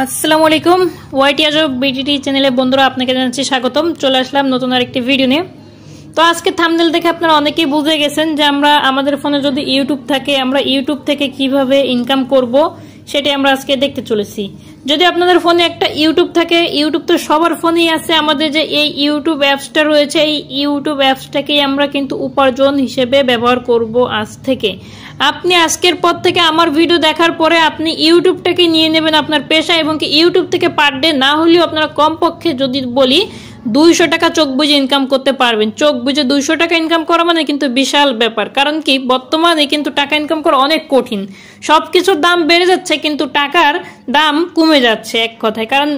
আসসালামু আলাইকুম ওয়াইটি আজব বিটিটি চ্যানেলে বন্ধুরা আপনাকে জানাচ্ছি স্বাগতম। চলে আসলাম নতুন আরেকটি ভিডিও নিয়ে। তো আজকে থাম্বনেল দেখে আপনারা অনেকেই বুঝে গেছেন যে আমরা আমাদের ফোনে যদি ইউটিউব থাকে আমরা ইউটিউব থেকে কিভাবে ইনকাম করব সেটাই আমরা আজকে দেখতে চলেছি। যদি আপনাদের ফোনে একটা ইউটিউব থাকে, ইউটিউব তো সবার ফোনেই আছে, আমাদের যে এই ইউটিউব অ্যাপসটা রয়েছে এই ইউটিউব অ্যাপসটাকেই আমরা কিন্তু উপার্জন হিসেবে ব্যবহার করব আজ থেকে। আপনি আজকের পর থেকে আমার ভিডিও দেখার পরে আপনি ইউটিউবটাকে নিয়ে নেবেন আপনার পেশা, এবং কি ইউটিউব থেকে পার ডে না হলেও আপনারা কমপক্ষে যদি বলি 200 টাকা চোখ বুঝে ইনকাম করতে পারবেন। চোখ বুঝে 200 টাকা ইনকাম করা মানে কিন্তু বিশাল ব্যাপার, কারণ কি বর্তমানে কিন্তু টাকা ইনকাম করা অনেক কঠিন। সবকিছুর দাম বেড়ে যাচ্ছে কিন্তু টাকার দাম কমে যাচ্ছে এক কথায়, কারণ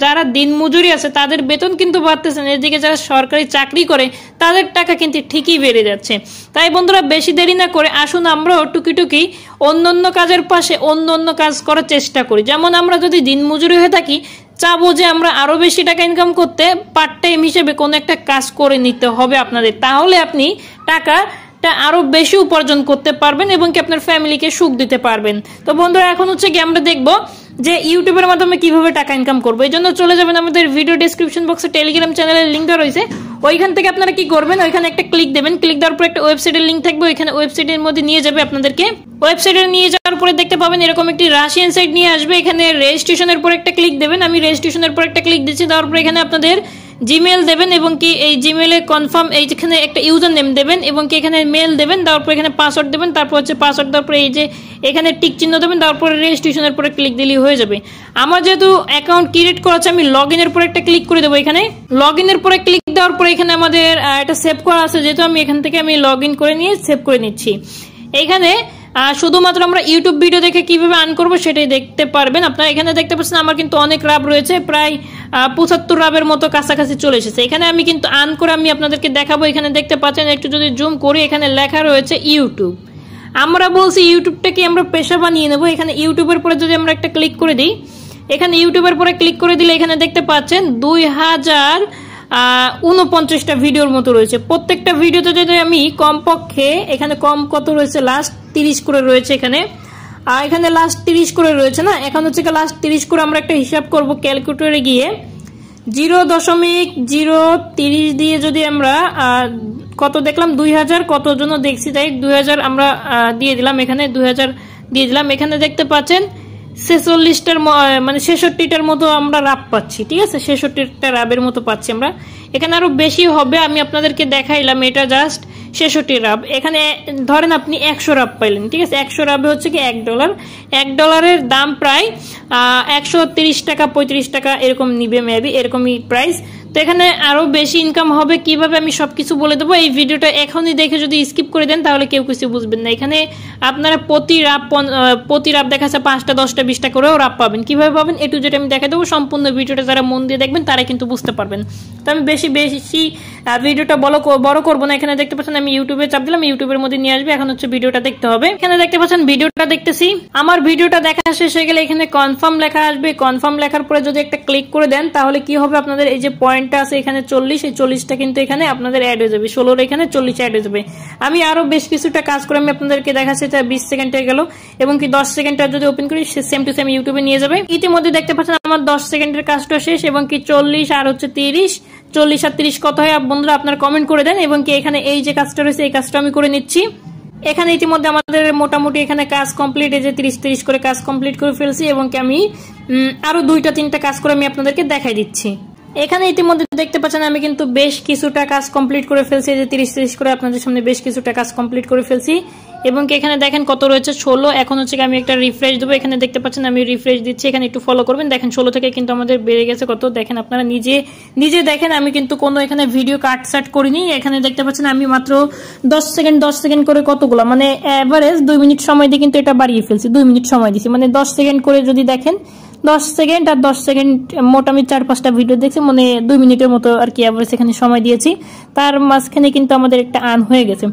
যারা দিন মজুরি আছে তাদের বেতন কিন্তু বাড়তেছে না, এদিকে যারা সরকারি চাকরি করে তাদের টাকা কিন্তু ঠিকই বেড়ে যাচ্ছে। তাই বন্ধুরা বেশি দেরি না করে আসুন আমরাও টুকি অন্য কাজের পাশে অন্য কাজ করার চেষ্টা করি। যেমন আমরা যদি দিন মজুরি হয়ে থাকি চাবো যে আমরা আরো বেশি টাকা ইনকাম করতে পার্ট টাইম হিসেবে কোনো একটা কাজ করে নিতে হবে আপনাদের, তাহলে আপনি টাকাটা আরো বেশি উপার্জন করতে পারবেন এবং কি আপনার ফ্যামিলিকে সুখ দিতে পারবেন। তো বন্ধুরা এখন হচ্ছে কি আমরা দেখবো যে ইউটিউবের মাধ্যমে কিভাবে টাকা ইনকাম করবো। এই জন্য চলে যাবেন আমাদের ভিডিও ডেসক্রিপশন বক্সে টেলিগ্রাম চ্যানেলের লিঙ্ক দেওয়া রয়েছে, ওইখান থেকে আপনারা কি করবেন ওইখানে একটা ক্লিক দেবেন। ক্লিক দেওয়ার পর একটা ওয়েবসাইটের লিঙ্ক থাকবে, ওইখানে ওয়েবসাইটের মধ্যে নিয়ে যাবে আপনাদেরকে। ওয়েবসাইটে নিয়ে যাওয়ার পরে দেখতে পাবেন এরকম একটি রাশিয়ান সাইট নিয়ে আসবে, এখানে রেজিস্ট্রেশনের পর একটা ক্লিক দেবেন। আমি রেজিস্ট্রেশনের পর একটা ক্লিক দিচ্ছি, দেওয়ার পর এখানে আপনাদের জিমেল দেবেন এবং কি এই জিমেলে কনফার্ম এইখানে একটা ইউজার নেম দেবেন এবং কি এখানে মেল দেবেন, দেওয়ার পর এখানে পাসওয়ার্ড দেবেন, তারপর হচ্ছে পাসওয়ার্ড দেওয়ার পরে এই যে এখানে টিক চিহ্ন দেবেন, দেওয়ার পরে রেজিস্ট্রেশনের পরে ক্লিক দিলেই হয়ে যাবে। আমার যেহেতু অ্যাকাউন্ট ক্রিয়েট করা আছে আমি লগ ইনের পরে একটা ক্লিক করে দেবো। এখানে লগ ইনের পরে ক্লিক দেওয়ার পরে এখানে আমাদের এটা সেভ করা আছে, যেহেতু আমি এখান থেকে আমি লগ ইন করে নিয়ে সেভ করে নিচ্ছি। এইখানে শুধুমাত্র আমরা ইউটিউব ভিডিও দেখে কিভাবে আর্ন করবো সেটাই দেখতে পারবেন। আপনারা এখানে দেখতে পাচ্ছেন আমার কিন্তু অনেক রাব রয়েছে, প্রায় 75 রাবের মতো কাছাকাছি চলে এসেছে। এখানে আমি কিন্তু আর্ন করে আমি আপনাদেরকে দেখাবো। এখানে দেখতে পাচ্ছেন একটু যদি জুম করি এখানে লেখা রয়েছে ইউটিউব। আমরা বলছি ইউটিউবটাকে আমরা পেশা বানিয়ে নেবো। এখানে ইউটিউবের পরে যদি আমরা একটা ক্লিক করে দিই, এখানে ইউটিউবের পরে ক্লিক করে দিলে এখানে দেখতে পাচ্ছেন 2049টা ভিডিওর মতো রয়েছে। প্রত্যেকটা ভিডিওতে যদি আমি কমপক্ষে এখানে কম কত রয়েছে লাস্ট 30 করে রয়েছে এখানে, আর এখানে লাস্ট 30 করে রয়েছে না, এখন হচ্ছে লাস্ট 30 করে আমরা একটা হিসাব করব ক্যালকুলেটরে গিয়ে 0.030 দিয়ে যদি আমরা কত দেখলাম 2000 কত জন্য দেখছি, তাই 2000 আমরা দিয়ে দিলাম, এখানে 2000 দিয়ে দিলাম। এখানে দেখতে পাচ্ছেন 46টার মানে 66টার মতো আমরা রাব পাচ্ছি, ঠিক আছে 66টা রাবের মতো পাচ্ছি আমরা। এখানে আরো বেশি হবে, আমি আপনাদেরকে দেখাইলাম এটা জাস্ট 66 রাব। এখানে ধরেন আপনি 100 রাব পাইলেন, ঠিক আছে 100 রাবে হচ্ছে কি $1, $1 দাম প্রায় 130 টাকা 35 টাকা এরকম নিবে মেবি, এরকমই প্রাইস। তো এখানে আরো বেশি ইনকাম হবে কিভাবে আমি সবকিছু বলে দেবো। এই ভিডিওটা এখনই দেখে যদি স্কিপ করে দেন তাহলে কেউ কিছু বুঝবেন না। এখানে আপনারা প্রতি রাব দেখাচ্ছে 5টা 10টা 20টা করেও রাব পাবেন। কিভাবে পাবেন এটু যেটা আমি দেখা দেবো, সম্পূর্ণ ভিডিওটা যারা মন দিয়ে দেখবেন তারা কিন্তু বুঝতে পারবেন। তো আমি বেশি ভিডিওটা বড় করবো না। এখানে দেখতে পাচ্ছেন আমি ইউটিউবে চাপ দিলাম, ইউটিউবের মধ্যে নিয়ে আসবে। এখন হচ্ছে ভিডিওটা দেখতে হবে। এখানে দেখতে পাচ্ছেন ভিডিওটা দেখতেছি, আমার ভিডিওটা দেখা শেষ হয়ে গেলে এখানে কনফার্ম লেখা আসবে। কনফার্ম লেখার পরে যদি একটা ক্লিক করে দেন তাহলে কি হবে, আপনাদের এই যে পয়েন্টটা আছে এখানে 40, এই 40টা কিন্তু এখানে আপনাদের অ্যাড হয়ে যাবে, 16 এখানে 40 অ্যাড হয়ে যাবে। আমি আরো বেশ কিছুটা কাজ করে আমি আপনাদেরকে দেখাচ্ছি, 20 সেকেন্ড হয়ে গেল এবং কি 10 সেকেন্ডটা যদি ওপেন করি সেম টু সেম ইউটিউবে নিয়ে যাবে। ইতিমধ্যে দেখতে পাচ্ছেন আমার 10 সেকেন্ডের কাজটা শেষ এবং কি 40 আর হচ্ছে 30, 40 আর 30 কত হয় বন্ধুরা আপনারা কমেন্ট করে দেন। এবং কি এখানে এই যে কাজটা রয়েছে এই কাজটা আমি করে নিচ্ছি। এখানে ইতিমধ্যে আমাদের মোটামুটি এখানে কাজ কমপ্লিট, এই যে 30 করে কাজ কমপ্লিট করে ফেলছি এবং কি আমি আরো 2টা 3টা কাজ করে আমি আপনাদেরকে দেখাই দিচ্ছি। এখানে ইতিমধ্যে দেখতে পাচ্ছেন আমি কিন্তু বেশ কিছুটা কাজ কমপ্লিট করে ফেলছি, এই যে 30 করে আপনাদের সামনে বেশ কিছুটা কাজ কমপ্লিট করে ফেলছি এবং কি এখানে দেখেন কত রয়েছে 16। এখন হচ্ছে আমি একটা রিফ্রেশ দেবো, এখানে দেখতে পাচ্ছেন আমি রিফ্রেশ দিচ্ছি, এখানে একটু ফলো করবেন। দেখেন 16 থেকে কিন্তু আমাদের বেড়ে গেছে কত, দেখেন আপনারা নিজে দেখেন। আমি কিন্তু কোনো এখানে ভিডিও কাট করিনি। এখানে দেখতে পাচ্ছেন আমি মাত্র 10 সেকেন্ড করে কতগুলো মানে এভারেজ 2 মিনিট সময় দিয়ে কিন্তু এটা বাড়িয়ে ফেলছি। 2 মিনিট সময় দিচ্ছি মানে 10 সেকেন্ড করে যদি দেখেন 10 সেকেন্ড আর 10 সেকেন্ড মোট আমি 4-5টা ভিডিও দেখছি, মানে 2 মিনিটের মতো আর কি এভারেজ এখানে সময় দিয়েছি। তার মাঝখানে কিন্তু আমাদের একটা আর্ন হয়ে গেছে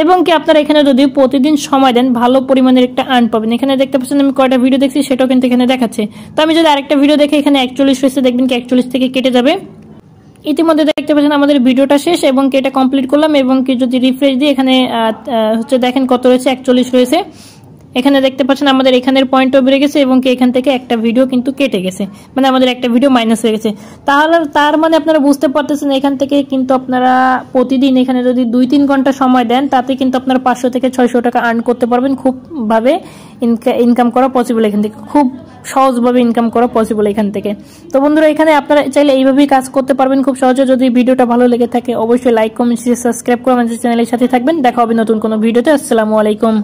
এবং কি আপনারা এখানে যদি প্রতিদিন সময় দেন ভালো পরিমাণের একটা আর্ন পাবেন। এখানে দেখতে পাচ্ছেন আমি কয়টা ভিডিও দেখছি সেটাও কিন্তু এখানে দেখাচ্ছে। তো আমি যদি আরেকটা ভিডিও দেখে এখানে 41 হয়েছে দেখবেন কি 41 থেকে কেটে যাবে। ইতিমধ্যে দেখতে পাচ্ছেন আমাদের ভিডিওটা শেষ এবং কি এটা কমপ্লিট করলাম এবং কি যদি রিফ্রেশ দিই এখানে হচ্ছে দেখেন কত রয়েছে 41 রয়েছে। এখানে দেখতে পাচ্ছেন আমাদের এখানের পয়েন্টও বেড়ে গেছে এবং এখান থেকে একটা ভিডিও কিন্তু কেটে গেছে, মানে আমাদের একটা ভিডিও মাইনাস হয়ে গেছে। তাহলে তার মানে আপনারা বুঝতে পারতেছেন এখান থেকে কিন্তু আপনারা প্রতিদিন এখানে যদি 2-3 ঘন্টা সময় দেন তাতে কিন্তু আপনারা 500 থেকে 600 টাকা আর্ন করতে পারবেন। খুব ভাবে ইনকাম করা পসিবল, এখান থেকে খুব সহজভাবে ইনকাম করা পসিবল এখান থেকে। তো বন্ধুরা এখানে আপনারা চাইলে এইভাবেই কাজ করতে পারবেন খুব সহজে। যদি ভিডিওটা ভালো লেগে থাকে অবশ্যই লাইক কমেন্ট সাবস্ক্রাইব করে আমাদের চ্যানেলের সাথে থাকবেন। দেখা হবে নতুন কোনো ভিডিওতে। আসসালামু আলাইকুম।